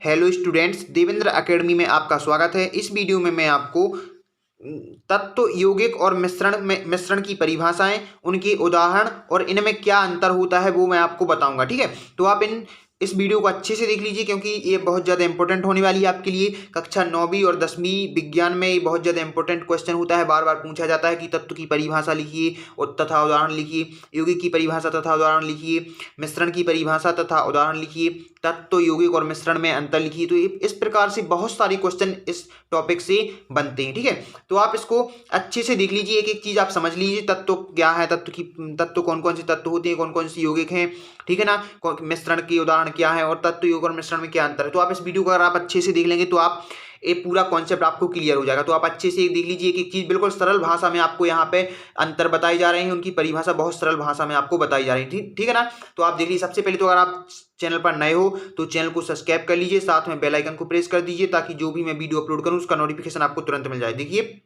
Hello students, Devendra academy में आपका स्वागत है। इस वीडियो में मैं आपको तत्व यौगिक और मिश्रण की परिभाषाएं, उनके उदाहरण और इनमें क्या अंतर होता है वो मैं आपको बताऊंगा। ठीक है, तो आप इस वीडियो को अच्छे से देख लीजिए क्योंकि ये बहुत ज़्यादा इंपॉर्टेंट होने वाली है आपके लिए। कक्षा 9वीं और 10वीं विज्ञान में ये बहुत ज़्यादा इंपॉर्टेंट क्वेश्चन होता है। बार बार पूछा जाता है कि तत्व की परिभाषा लिखिए और तथा उदाहरण लिखिए, यौगिक की परिभाषा तथा उदाहरण लिखिए, मिश्रण की परिभाषा तथा उदाहरण लिखिए, तत्व यौगिक और मिश्रण में अंतर लिखिए। तो इस प्रकार से बहुत सारे क्वेश्चन इस टॉपिक से बनते हैं। ठीक है, तो आप इसको अच्छे से देख लीजिए, एक एक चीज आप समझ लीजिए। तत्व क्या है, तत्व कौन कौन से तत्व होते हैं, कौन कौन से यौगिक हैं, ठीक है ना, मिश्रण के उदाहरण क्या है और तत्व यौगिक और मिश्रण में क्या अंतर है। तो आप इस वीडियो को अगर आप अच्छे से देख लेंगे तो आप ये पूरा कॉन्सेप्ट आपको क्लियर हो जाएगा। तो आप अच्छे से देख लीजिए, एक एक चीज बिल्कुल सरल भाषा में आपको यहाँ पे अंतर बताए जा रहे हैं, उनकी परिभाषा बहुत सरल भाषा में आपको बताई जा रही है। ठीक है ना, तो आप देख लीजिए। सबसे पहले तो अगर आप चैनल पर नए हो तो चैनल को सब्सक्राइब कर लीजिए, साथ में बेल आइकन को प्रेस कर दीजिए ताकि जो भी मैं वीडियो अपलोड करूं उसका नोटिफिकेशन आपको तुरंत मिल जाए। देखिए,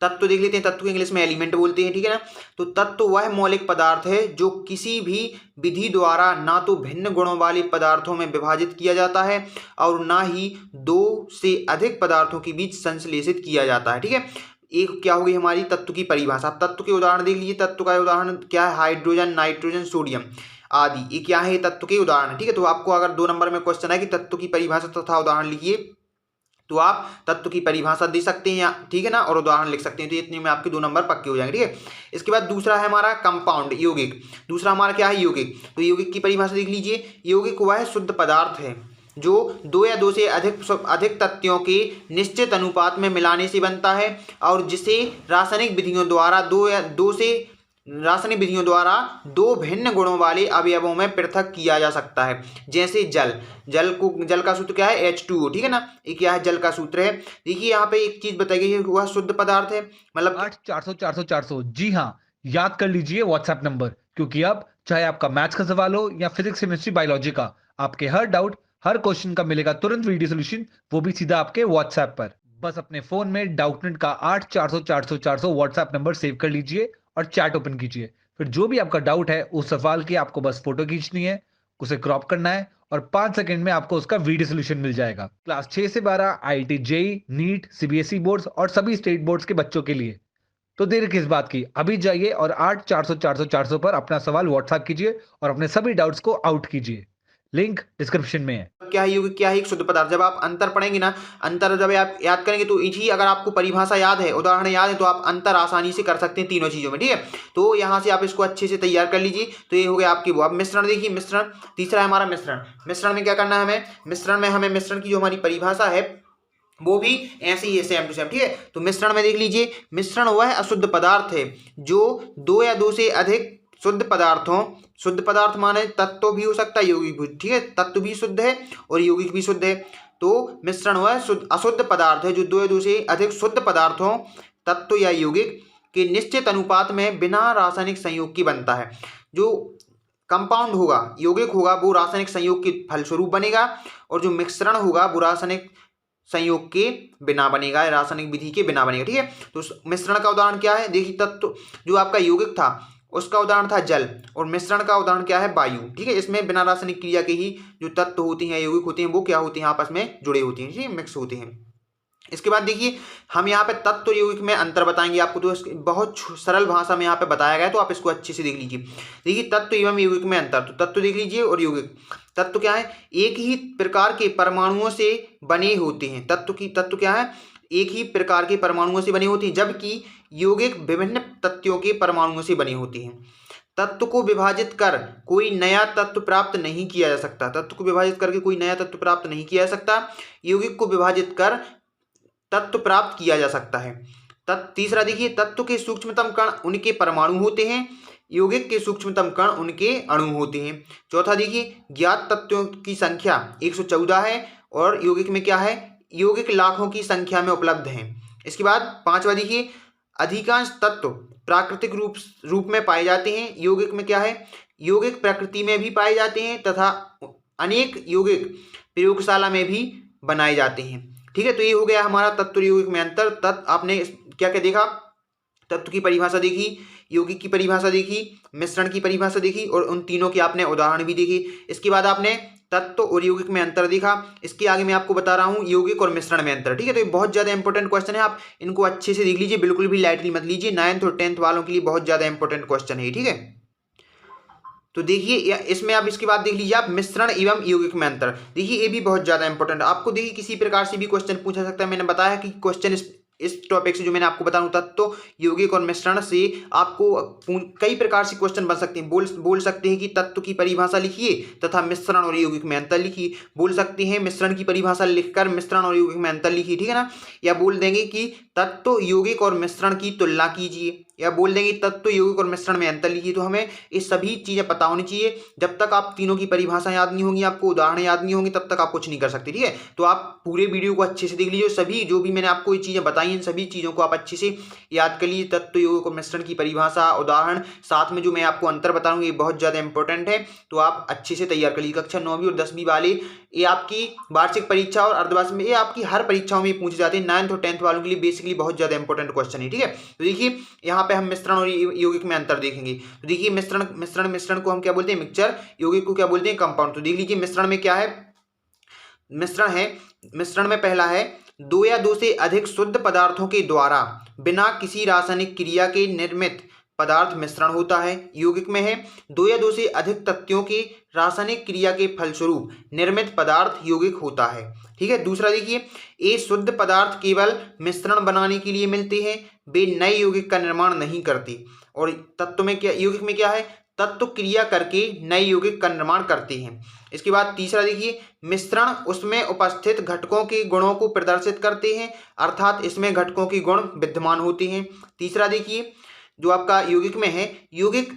तत्व देख लेते हैं। तत्व को इंग्लिश में एलिमेंट बोलते हैं। ठीक है ना, तो तत्व वह मौलिक पदार्थ है जो किसी भी विधि द्वारा ना तो भिन्न गुणों वाले पदार्थों में विभाजित किया जाता है और ना ही दो से अधिक पदार्थों के बीच संश्लेषित किया जाता है। ठीक है, एक क्या होगी हमारी तत्व की परिभाषा। तत्व के उदाहरण देख लीजिए। तत्व का उदाहरण क्या है, हाइड्रोजन, नाइट्रोजन, सोडियम आदि, ये क्या है, तत्व के उदाहरण। ठीक है, तो आपको अगर 2 नंबर में क्वेश्चन है कि तत्व की परिभाषा तथा उदाहरण लिखिए तो आप तत्व की परिभाषा दे सकते हैं, ठीक है ना, और उदाहरण लिख सकते हैं। तो इतने में आपके 2 नंबर पक्के हो जाएंगे। ठीक है, इसके बाद दूसरा है हमारा कंपाउंड, यौगिक। दूसरा हमारा क्या है, यौगिक। तो यौगिक की परिभाषा देख लीजिए। यौगिक वह शुद्ध पदार्थ है जो दो या दो से अधिक तत्वों के निश्चित अनुपात में मिलाने से बनता है और जिसे रासायनिक विधियों द्वारा दो भिन्न गुणों वाले अवयवों में पृथक किया जा सकता है। जैसे जल का सूत्र क्या है, H2O। ठीक है ना, ये क्या है, जल का सूत्र है। देखिए यहाँ पे एक चीज बताई गई है, वह शुद्ध पदार्थ है, मतलब 8 400 400 400। जी हाँ, याद कर लीजिए व्हाट्सएप नंबर, क्योंकि अब चाहे आपका मैथ्स का सवाल हो या फिजिक्स, केमिस्ट्री, बायोलॉजी का, आपके हर डाउट, हर क्वेश्चन का मिलेगा तुरंत वीडियो सोल्यूशन, वो भी सीधा आपके व्हाट्सएप पर। बस अपने फोन में डाउटनेट का 8 400 400 400 व्हाट्सएप नंबर सेव कर लीजिए और चैट ओपन कीजिए। फिर जो भी आपका डाउट है उस सवाल की आपको बस फोटो खींचनी है, उसे क्रॉप करना है और 5 सेकंड में आपको उसका वीडियो सोल्यूशन मिल जाएगा। क्लास 6 से 12 IIT JEE, NEET, CBSE boards और सभी स्टेट बोर्ड्स के बच्चों के लिए। तो देर किस बात की, अभी जाइए और 8 400 400 400 पर अपना सवाल व्हाट्सएप कीजिए और अपने सभी डाउट्स को आउट कीजिए। लिंक डिस्क्रिप्शन में है। क्या है यौगिक, क्या है एक शुद्ध पदार्थ। जब आप अंतर पढ़ेंगे ना, अंतर जब आप याद करेंगे तो इसी, अगर आपको परिभाषा याद है, उदाहरण याद है, तो आप अंतर आसानी से कर सकते हैं तीनों चीजों में। ठीक है, तो यहाँ से आप इसको अच्छे से तैयार कर लीजिए। तो ये हो गया आपकी वो। अब मिश्रण देखिए, मिश्रण तीसरा है हमारा मिश्रण। मिश्रण में क्या करना है हमें, मिश्रण की जो हमारी परिभाषा है वो भी ऐसे ही है, सेम टू सेम। ठीक है, तो मिश्रण में देख लीजिए, मिश्रण वह अशुद्ध पदार्थ है जो दो या दो से अधिक शुद्ध पदार्थ माने तत्व भी हो सकता है, यौगिक भी। ठीक है, तत्व भी शुद्ध है और यौगिक भी शुद्ध है। तो मिश्रण वह अशुद्ध पदार्थ है जो दो या दो से अधिक शुद्ध पदार्थों, तत्व या यौगिक के निश्चित अनुपात में बिना रासायनिक संयोग की बनता है। जो कंपाउंड होगा, यौगिक होगा, वो रासायनिक संयोग के फलस्वरूप बनेगा और जो मिश्रण होगा वो रासायनिक संयोग के बिना बनेगा, रासायनिक विधि के बिना बनेगा। ठीक है, तो मिश्रण का उदाहरण क्या है, देखिए, तत्व जो आपका यौगिक था उसका उदाहरण था जल और मिश्रण का उदाहरण क्या है, वायु। ठीक है, इसमें बिना रासायनिक क्रिया के ही जो तत्व होते हैं, यौगिक होते हैं, वो क्या होते हैं, आपस में जुड़े होते हैं, ठीक है, मिक्स होते हैं। इसके बाद देखिए, हम यहाँ पे तत्व और यौगिक में अंतर बताएंगे आपको। तो बहुत सरल भाषा में यहाँ पे बताया गया है, तो आप इसको अच्छे से देख लीजिए। देखिए, तत्व एवं यौगिक में अंतर। तो तत्व देख लीजिए और यौगिक। तत्व क्या है, एक ही प्रकार के परमाणुओं से बने होते हैं। तत्व क्या है, एक ही प्रकार के परमाणुओं से बने होते हैं, जबकि यौगिक विभिन्न तत्वों के परमाणुओं से बने होते हैं। तत्व को विभाजित कर कोई नया तत्व प्राप्त नहीं किया जा सकता। तत्व को विभाजित करके कोई नया तत्व प्राप्त नहीं किया जा सकता। यौगिक को विभाजित कर तत्व प्राप्त किया जा सकता है। तीसरा देखिए, तत्व के सूक्ष्मतम कण उनके परमाणु होते हैं, यौगिक के सूक्ष्मतम कण उनके अणु होते हैं। चौथा देखिए, ज्ञात तत्वों की संख्या 114 है और यौगिक में क्या है, यौगिक लाखों की संख्या में उपलब्ध हैं। इसके बाद पांचवा देखिए, अधिकांश तत्व प्राकृतिक रूप में पाए जाते हैं। यौगिक में क्या है, यौगिक प्रकृति में भी पाए जाते हैं तथा अनेक यौगिक प्रयोगशाला में भी बनाए जाते हैं। ठीक है, तो ये हो गया हमारा तत्व और यौगिक में अंतर। आपने क्या क्या देखा, तत्व की परिभाषा देखी, यौगिक की परिभाषा देखी, मिश्रण की परिभाषा देखी और उन तीनों के आपने उदाहरण भी देखे। इसके बाद आपने तत्व और यौगिक में अंतर देखा। इसके आगे मैं आपको बता रहा हूँ यौगिक और मिश्रण में अंतर, ठीक है। तो ये बहुत ज़्यादा इंपॉर्टेंट क्वेश्चन है, आप इनको अच्छे से देख लीजिए, बिल्कुल भी लाइटली मत लीजिए। 9th और 10th वालों के लिए बहुत ज़्यादा इंपॉर्टेंट क्वेश्चन है, ठीक है। तो देखिए इसमें आप इसके बाद देख लीजिए आप मिश्रण एवं यौगिक में अंतर। देखिए ये भी बहुत ज़्यादा इंपॉर्टेंट है, आपको देखिए किसी प्रकार से भी क्वेश्चन पूछा सकता है। मैंने बताया कि क्वेश्चन इस टॉपिक से जो मैंने आपको बताऊं तत्व यौगिक और मिश्रण से आपको कई प्रकार से क्वेश्चन बन सकते हैं। बोल सकते हैं कि तत्व की परिभाषा लिखिए तथा मिश्रण और यौगिक में अंतर लिखिए। बोल सकते हैं मिश्रण की परिभाषा लिखकर मिश्रण और यौगिक में अंतर लिखिए, ठीक है ना। या बोल देंगे कि तत्व यौगिक और मिश्रण की तुलना कीजिए, या बोल देंगे तत्व यौगिक और मिश्रण में अंतर लिखिए। तो हमें ये सभी चीज़ें पता होनी चाहिए। जब तक आप तीनों की परिभाषा याद नहीं होंगी, आपको उदाहरण याद नहीं होंगे, तब तक आप कुछ नहीं कर सकते, ठीक है। तो आप पूरे वीडियो को अच्छे से देख लीजिए, सभी जो भी मैंने आपको ये चीज़ें बताई इन सभी चीज़ों को आप अच्छे से याद कर लीजिए। तत्व यौगिक और मिश्रण की परिभाषा, उदाहरण, साथ में जो मैं आपको अंतर बताऊंगा ये बहुत ज़्यादा इंपॉर्टेंट है। तो आप अच्छे से तैयार कर लीजिए। कक्षा 9वीं और 10वीं वाले ये आपकी वार्षिक परीक्षा और अर्धवार्षिक में ये आपकी हर परीक्षाओं में पूछे जाते हैं। 9th और 10th वालों के लिए बेसिकली बहुत ज़्यादा इंपॉर्टेंट क्वेश्चन है, ठीक है। तो देखिए यहाँ पे हम मिश्रण और यौगिक में अंतर देखेंगे। तो देखिए मिश्रण को हम क्या बोलते हैं, मिक्सचर। यौगिक को क्या बोलते हैं, कंपाउंड। तो देख लीजिए मिश्रण में क्या है, मिश्रण में पहला है दो या दो से अधिक शुद्ध पदार्थों के द्वारा बिना किसी रासायनिक क्रिया के निर्मित पदार्थ मिश्रण होता है। यौगिक में है दो या दो से अधिक तत्वों की रासायनिक क्रिया के फलस्वरूप निर्मित पदार्थ यौगिक होता है, ठीक है। दूसरा देखिए, ये शुद्ध पदार्थ केवल मिश्रण बनाने के लिए मिलते हैं, वे नए यौगिक का निर्माण नहीं करते। और तत्व में क्या, यौगिक में क्या है, तत्व क्रिया करके नए यौगिक का निर्माण करते हैं। इसके बाद तीसरा देखिए, मिश्रण उसमें उपस्थित घटकों के गुणों को प्रदर्शित करते हैं, अर्थात इसमें घटकों के गुण विद्यमान होते हैं। तीसरा देखिए जो आपका यौगिक में है, यौगिक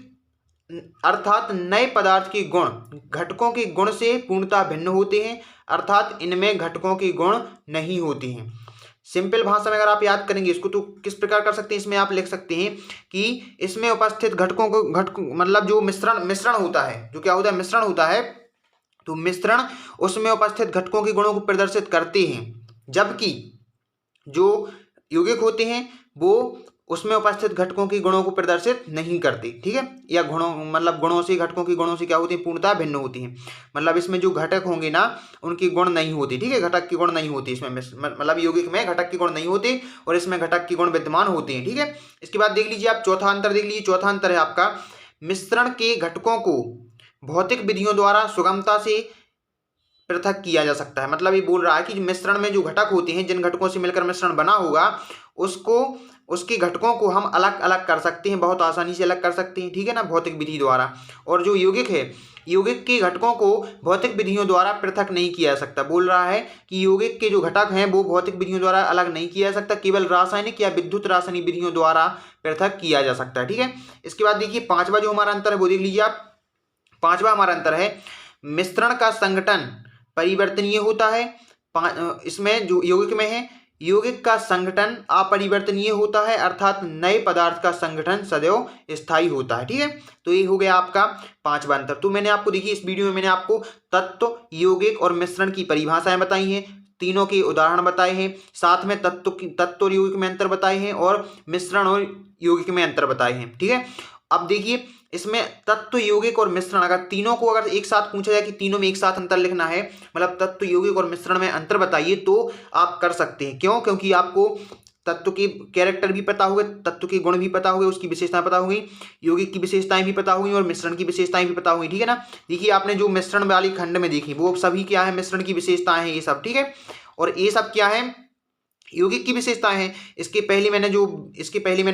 अर्थात नए पदार्थ के गुण घटकों के गुण से पूर्णतः भिन्न होते हैं, अर्थात इनमें घटकों के गुण नहीं होते हैं। सिंपल भाषा में अगर आप याद करेंगे इसको तो किस प्रकार कर सकते हैं, इसमें आप लिख सकते हैं कि इसमें उपस्थित घटकों को मतलब जो मिश्रण होता है, जो क्या होता है, मिश्रण होता है। तो मिश्रण उसमें उपस्थित घटकों के गुणों को प्रदर्शित करते हैं, जबकि जो यौगिक होते हैं वो उसमें उपस्थित घटकों के गुणों को प्रदर्शित नहीं करते, ठीक है। या गुणों से, घटकों के गुणों से क्या होती है, पूर्णतः भिन्न होती हैं। मतलब इसमें जो घटक होंगे ना उनके गुण नहीं होते, ठीक है। घटक के गुण नहीं होते इसमें, मतलब यौगिक में घटक के गुण नहीं होते और इसमें घटक के गुण विद्यमान होते हैं, ठीक है। इसके बाद देख लीजिए आप चौथा अंतर देख लीजिए। चौथा अंतर है आपका मिश्रण के घटकों को भौतिक विधियों द्वारा सुगमता से पृथक किया जा सकता है। मतलब ये बोल रहा है कि मिश्रण में जो घटक होते हैं, जिन घटकों से मिलकर मिश्रण बना होगा उसके घटकों को हम अलग अलग कर सकते हैं, बहुत आसानी से अलग कर सकते हैं, ठीक है ना, भौतिक विधि द्वारा। और जो यौगिक है, यौगिक के घटकों को भौतिक विधियों द्वारा पृथक नहीं किया जा सकता। बोल रहा है कि यौगिक के जो घटक हैं वो भौतिक विधियों द्वारा अलग नहीं किया जा सकता, केवल रासायनिक या विद्युत रासायनिक विधियों द्वारा पृथक किया जा सकता है, ठीक है। इसके बाद देखिए पांचवा जो हमारा अंतर है वो देख लीजिए आप। पांचवा हमारा अंतर है मिश्रण का संगठन परिवर्तनीय होता है। इसमें जो यौगिक में है, यौगिक का संगठन अपरिवर्तनीय होता है, अर्थात नए पदार्थ का संगठन सदैव स्थायी होता है, ठीक है। तो ये हो गया आपका पांचवा अंतर। तो मैंने आपको देखिए इस वीडियो में मैंने आपको तत्व, यौगिक और मिश्रण की परिभाषाएं बताई हैं, तीनों के उदाहरण बताए हैं, साथ में तत्व और यौगिक में अंतर बताए हैं और मिश्रण और यौगिक में अंतर बताए हैं, ठीक है। अब देखिए इसमें तत्व, यौगिक और मिश्रण, अगर तीनों को अगर एक साथ पूछा जाए कि तीनों में एक साथ अंतर लिखना है, मतलब तत्व, यौगिक और मिश्रण में अंतर बताइए, तो आप कर सकते हैं। क्यों? क्योंकि आपको तत्व के कैरेक्टर भी पता होंगे, तत्व के गुण भी पता होंगे, उसकी विशेषताएं पता होंगी, यौगिक की विशेषताएं भी पता होंगी और मिश्रण की विशेषताएं भी पता होंगी, ठीक है ना। देखिए आपने जो मिश्रण वाली खंड में देखी वो सभी क्या है, मिश्रण की विशेषताएं हैं ये सब, ठीक है। और ये सब क्या है, यौगिक की विशेषताएं हैं। इसके पहले मैंने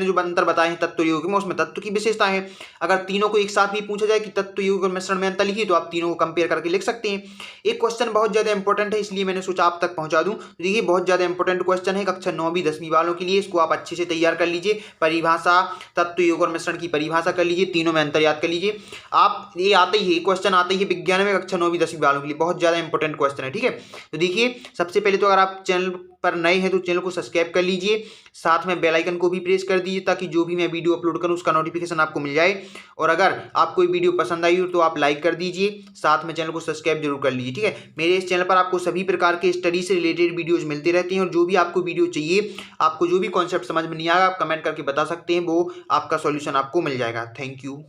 जो अंतर बताए हैं तत्व यौगिक में, उसमें तत्व की विशेषताएं हैं। अगर तीनों को एक साथ भी पूछा जाए कि तत्व, यौगिक और मिश्रण में अंतर लिखिए, तो आप तीनों को कंपेयर करके लिख सकते हैं। एक क्वेश्चन बहुत ज्यादा इंपॉर्टेंट है, इसलिए मैंने सोचा आप तक पहुंचा दूं। तो देखिए बहुत ज्यादा इंपॉर्टेंट क्वेश्चन है कक्षा 9वीं 10वीं वालों के लिए, इसको आप अच्छे से तैयार कर लीजिए। परिभाषा, तत्व, यौगिक और मिश्रण की परिभाषा कर लीजिए, तीनों में अंतर याद कर लीजिए। आप ये आते ही क्वेश्चन आते ही विज्ञान में कक्षा 9वीं 10वीं वालों के लिए बहुत ज्यादा इंपॉर्टेंट क्वेश्चन है, ठीक है। तो देखिए सबसे पहले तो अगर आप चैनल पर नए हैं तो चैनल को सब्सक्राइब कर लीजिए, साथ में बेल आइकन को भी प्रेस कर दीजिए ताकि जो भी मैं वीडियो अपलोड करूं उसका नोटिफिकेशन आपको मिल जाए। और अगर आपको ये वीडियो पसंद आई हो तो आप लाइक कर दीजिए, साथ में चैनल को सब्सक्राइब जरूर कर लीजिए, ठीक है। मेरे इस चैनल पर आपको सभी प्रकार के स्टडी से रिलेटेड वीडियोज मिलते रहते हैं और जो भी आपको वीडियो चाहिए, आपको जो भी कॉन्सेप्ट समझ में नहीं आएगा आप कमेंट करके बता सकते हैं, वो आपका सॉल्यूशन आपको मिल जाएगा। Thank you.